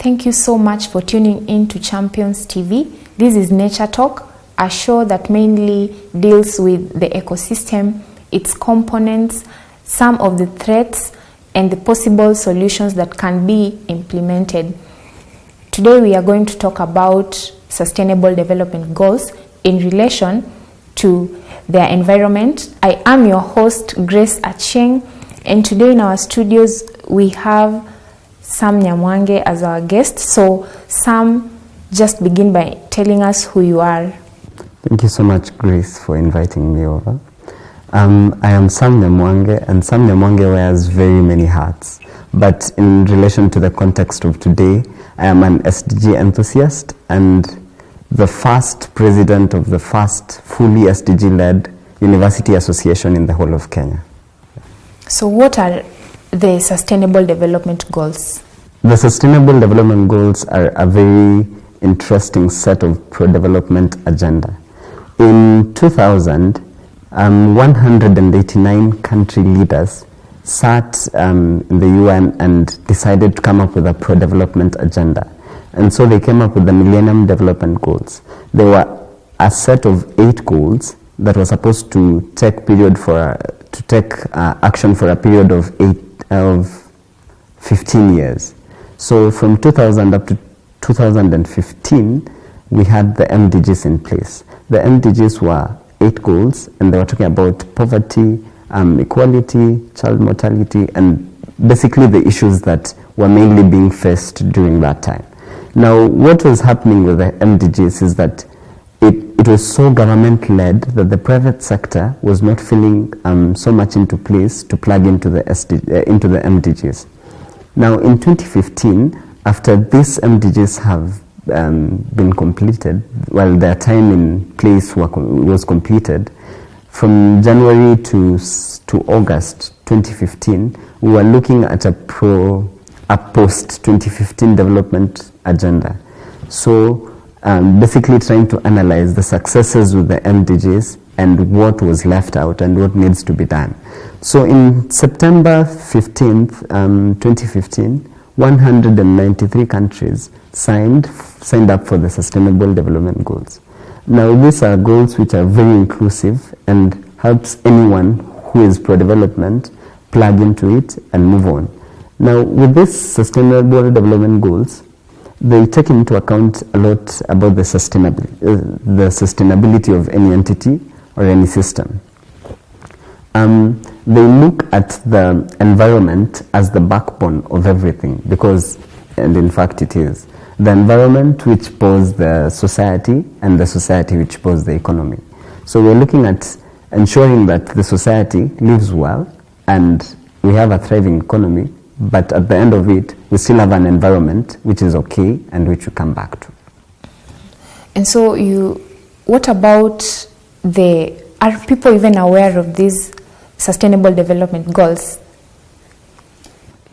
Thank you so much for tuning in to Champions TV. This is Nature Talk, a show that mainly deals with the ecosystem, its components, some of the threats, and the possible solutions that can be implemented. Today we are going to talk about Sustainable Development Goals in relation to their environment. I am your host, Grace Acheng, and today in our studios we have Sam Nyamwange as our guest. So Sam, just begin by telling us who you are. Thank you so much, Grace, for inviting me over. I am Sam Nyamwange, and Sam Nyamwange wears very many hats. But in relation to the context of today, I am an SDG enthusiast and the first president of the first fully SDG-led university association in the whole of Kenya. So what are the Sustainable Development Goals? The Sustainable Development Goals are a very interesting set of pro-development agenda. In 2000, 189 country leaders sat in the UN and decided to come up with a pro-development agenda. And so they came up with the Millennium Development Goals. They were a set of 8 goals that were supposed to take action for a period of 15 years. So from 2000 up to 2015, we had the MDGs in place. The MDGs were 8 goals, and they were talking about poverty, equality, child mortality, and basically the issues that were mainly being faced during that time. Now, what was happening with the MDGs is that it was so government-led that the private sector was not feeling so much into place to plug into the MDGs. Now, in 2015, after these MDGs have been completed, while their time in place was completed, from January to August 2015, we were looking at a post-2015 development agenda. So basically trying to analyze the successes with the MDGs and what was left out and what needs to be done. So in September 15th, 2015, 193 countries signed up for the Sustainable Development Goals. Now these are goals which are very inclusive and helps anyone who is pro-development plug into it and move on. Now with these Sustainable Development Goals, they take into account a lot about the sustainability of any entity or any system. They look at the environment as the backbone of everything because, and in fact it is, the environment which powers the society and the society which powers the economy. So we're looking at ensuring that the society lives well and we have a thriving economy, but at the end of it, we still have an environment which is okay and which we come back to. And so what about are people even aware of these Sustainable Development Goals?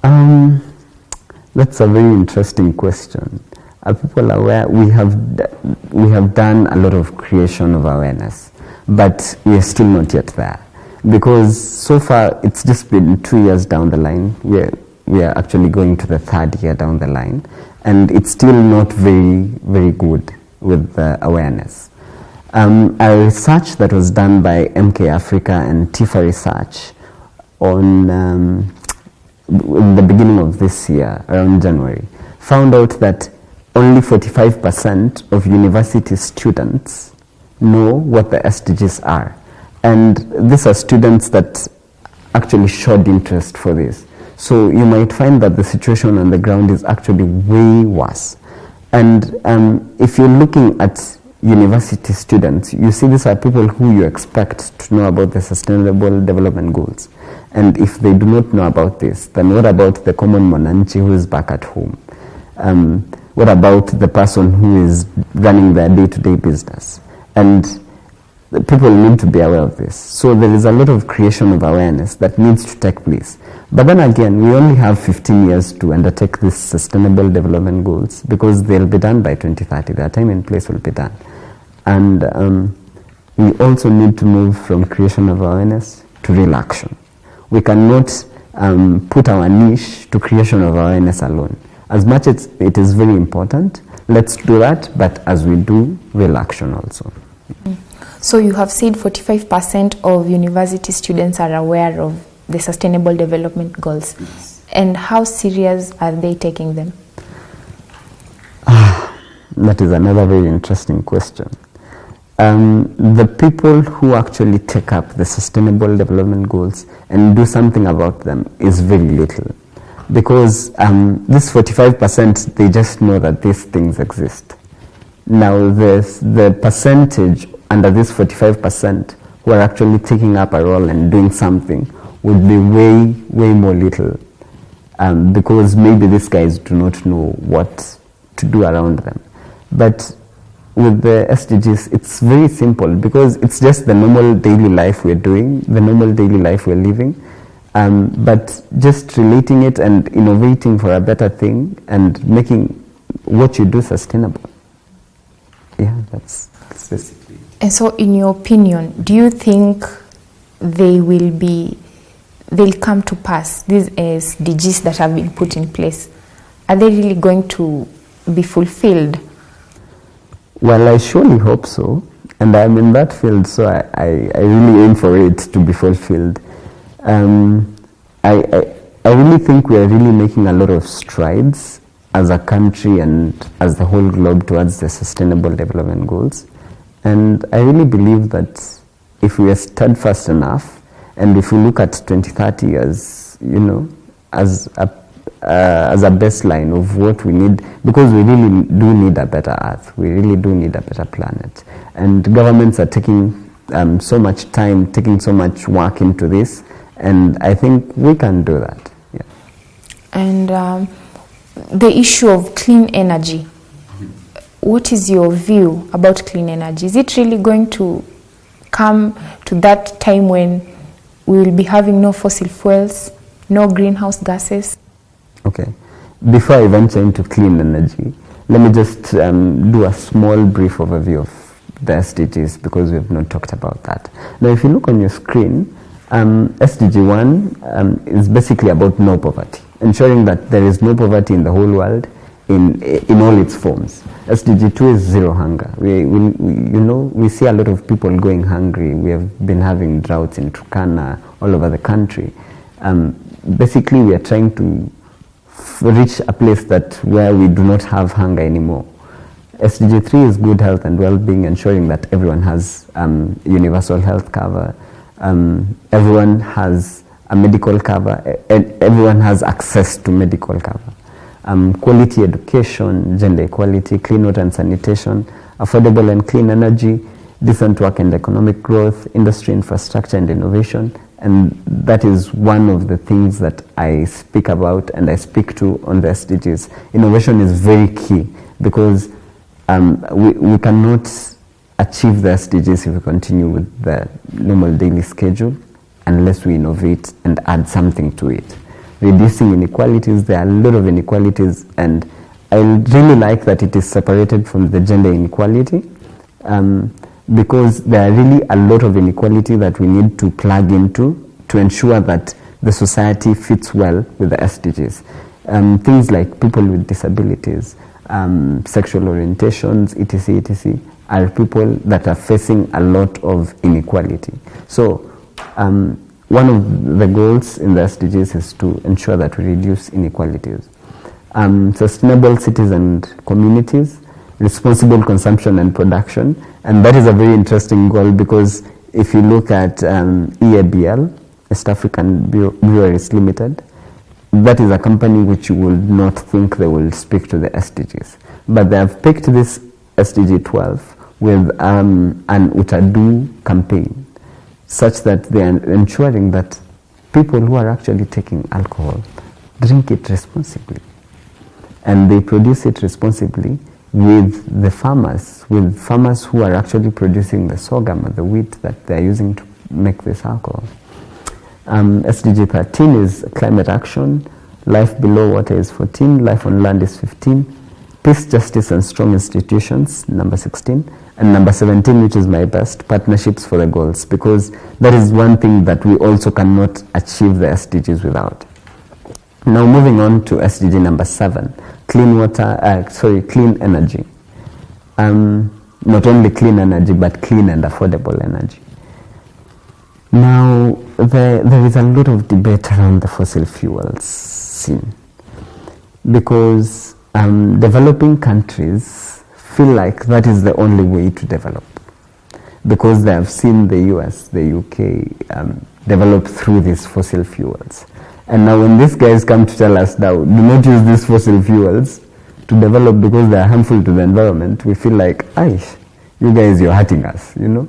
That's a very interesting question. Are people aware? We have done a lot of creation of awareness, but we are still not yet there. Because so far, it's just been 2 years down the line. We are actually going to the 3rd year down the line, and it's still not very, very good with the awareness. A research that was done by MK Africa and TIFA Research in the beginning of this year, around January, found out that only 45% of university students know what the SDGs are. And these are students that actually showed interest for this. So you might find that the situation on the ground is actually way worse. And if you're looking at university students, you see these are people who you expect to know about the Sustainable Development Goals. And if they do not know about this, then what about the common mwananchi who is back at home? What about the person who is running their day-to-day business? And people need to be aware of this. So there is a lot of creation of awareness that needs to take place. But then again, we only have 15 years to undertake these Sustainable Development Goals because they'll be done by 2030. Their time and place will be done. And we also need to move from creation of awareness to real action. We cannot put our niche to creation of awareness alone. as much as it is very important, let's do that, but as we do, real action also. So you have said 45% of university students are aware of the Sustainable Development Goals. Yes. And how serious are they taking them? That is another very interesting question. The people who actually take up the Sustainable Development Goals and do something about them is very little. Because this 45%, they just know that these things exist. Now, the percentage under this 45% who are actually taking up a role and doing something would be way, way more little. Because maybe these guys do not know what to do around them. But with the SDGs, it's very simple because it's just the normal daily life we're doing, the normal daily life we're living. But just relating it and innovating for a better thing and making what you do sustainable. Yeah, that's basically it. And so, in your opinion, do you think they'll come to pass, these SDGs that have been put in place? Are they really going to be fulfilled? Well, I surely hope so. And I'm in that field, so I really aim for it to be fulfilled. I really think we are really making a lot of strides as a country and as the whole globe towards the Sustainable Development Goals. And I really believe that if we are steadfast enough, and if we look at 2030 as, as a baseline of what we need, because we really do need a better earth, we really do need a better planet. And governments are taking so much time, taking so much work into this, and I think we can do that. Yeah. And the issue of clean energy, what is your view about clean energy? Is it really going to come to that time when we will be having no fossil fuels, no greenhouse gases? Okay. Before I venture into clean energy, let me just do a small brief overview of the SDGs because we have not talked about that. Now, if you look on your screen, SDG 1 is basically about no poverty, ensuring that there is no poverty in the whole world in all its forms. SDG 2 is zero hunger. We see a lot of people going hungry. We have been having droughts in Turkana, all over the country. Basically, we are trying to reach a place where we do not have hunger anymore. SDG 3 is good health and well-being, ensuring that everyone has universal health cover, everyone has a medical cover, and everyone has access to medical cover. Quality education, gender equality, clean water and sanitation, affordable and clean energy, decent work and economic growth, industry, infrastructure and innovation. And that is one of the things that I speak about and I speak to on the SDGs. Innovation is very key because we cannot achieve the SDGs if we continue with the normal daily schedule unless we innovate and add something to it. Reducing inequalities, there are a lot of inequalities, and I really like that it is separated from the gender inequality because there are really a lot of inequality that we need to plug into to ensure that the society fits well with the SDGs. Things like people with disabilities, sexual orientations, etc., are people that are facing a lot of inequality. So one of the goals in the SDGs is to ensure that we reduce inequalities. Sustainable cities and communities, responsible consumption and production, and that is a very interesting goal because if you look at EABL, East African Breweries Limited, that is a company which you would not think they will speak to the SDGs. But they have picked this SDG 12 with an Utadu campaign, such that they are ensuring that people who are actually taking alcohol drink it responsibly. And they produce it responsibly with the farmers, who are actually producing the sorghum or the wheat that they are using to make this alcohol. SDG 13 is climate action, life below water is 14, life on land is 15, peace, justice and strong institutions, number 16, and number 17, which is my best, partnerships for the goals, because that is one thing that we also cannot achieve the SDGs without. Now moving on to SDG number 7, clean energy. Not only clean energy, but clean and affordable energy. Now, there is a lot of debate around the fossil fuels scene, because developing countries feel like that is the only way to develop, because they have seen the US, the UK develop through these fossil fuels. And now when these guys come to tell us now, do not use these fossil fuels to develop because they are harmful to the environment, we feel like, you guys, you're hurting us, you know.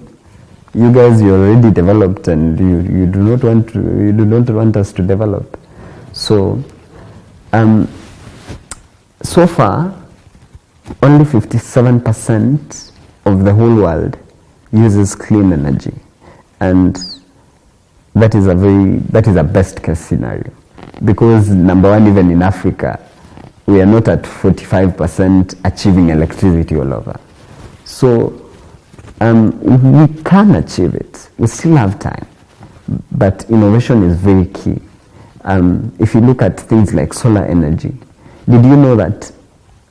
You guys, you're already developed, and you do not want us to develop. So, so far, only 57% of the whole world uses clean energy, and that is a best case scenario, because number one, even in Africa, we are not at 45% achieving electricity all over. So we can achieve it. We still have time, but innovation is very key. If you look at things like solar energy, did you know that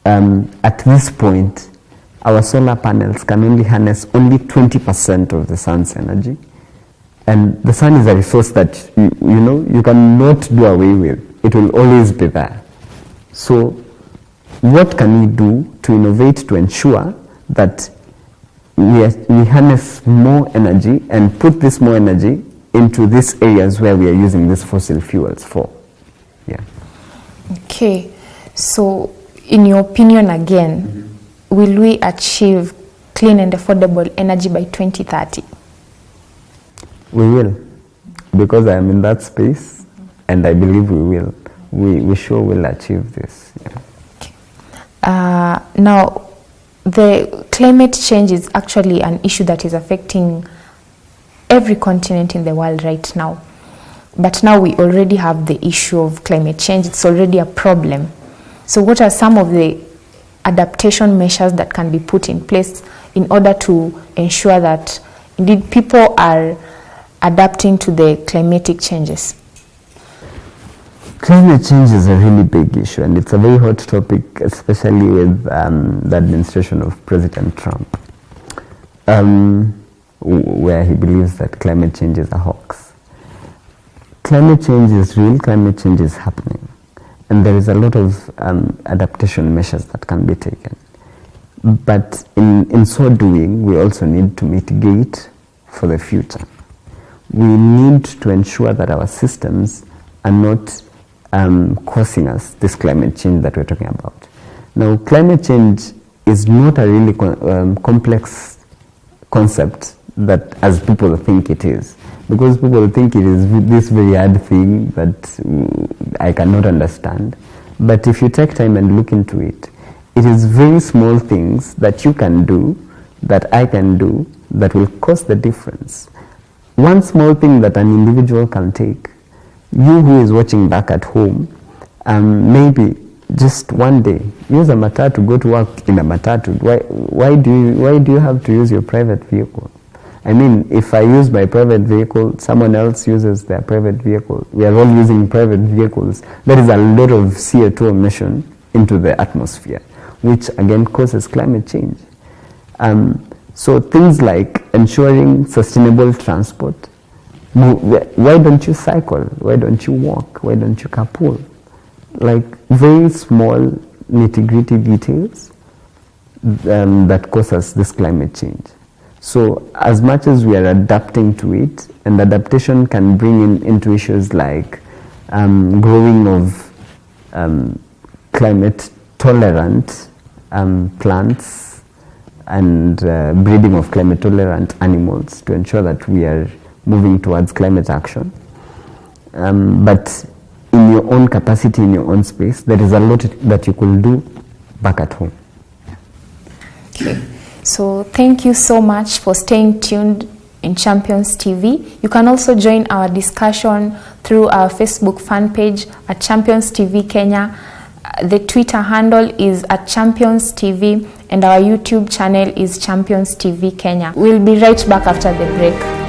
at this point, our solar panels can only harness only 20% of the sun's energy? And the sun is a resource that you cannot do away with. It will always be there. So what can we do to innovate to ensure that we harness more energy and put this more energy into these areas where we are using these fossil fuels for? Yeah. Okay. So in your opinion again, will we achieve clean and affordable energy by 2030? We will, because I am in that space, and I believe we will. We sure will achieve this. Yeah. Okay. Now, the climate change is actually an issue that is affecting every continent in the world right now. But now we already have the issue of climate change. It's already a problem. So what are some of the adaptation measures that can be put in place in order to ensure that indeed people are adapting to the climatic changes? Climate change is a really big issue, and it's a very hot topic, especially with the administration of President Trump, where he believes that climate change is a hoax. Climate change is real, climate change is happening, and there is a lot of adaptation measures that can be taken. But in so doing, we also need to mitigate for the future. We need to ensure that our systems are not causing us this climate change that we're talking about. Now, climate change is not a really complex concept that as people think it is, because people think it is this very hard thing that I cannot understand. But if you take time and look into it, it is very small things that you can do, that I can do, that will cause the difference. One small thing that an individual can take, you who is watching back at home, maybe just one day, use a matatu, go to work in a matatu. Why do you have to use your private vehicle? I mean, if I use my private vehicle, someone else uses their private vehicle. We are all using private vehicles. There is a lot of CO2 emission into the atmosphere, which again causes climate change. So things like ensuring sustainable transport. Why don't you cycle? Why don't you walk? Why don't you carpool? Like very small nitty-gritty details that cause us this climate change. So as much as we are adapting to it, and adaptation can bring into issues like growing of climate tolerant plants and breeding of climate tolerant animals to ensure that we are moving towards climate action. But in your own capacity, in your own space, there is a lot that you could do back at home. Okay. So thank you so much for staying tuned in Champions TV. You can also join our discussion through our Facebook fan page at Champions TV Kenya. The Twitter handle is at Champions TV, and our YouTube channel is Champions TV Kenya. We'll be right back after the break.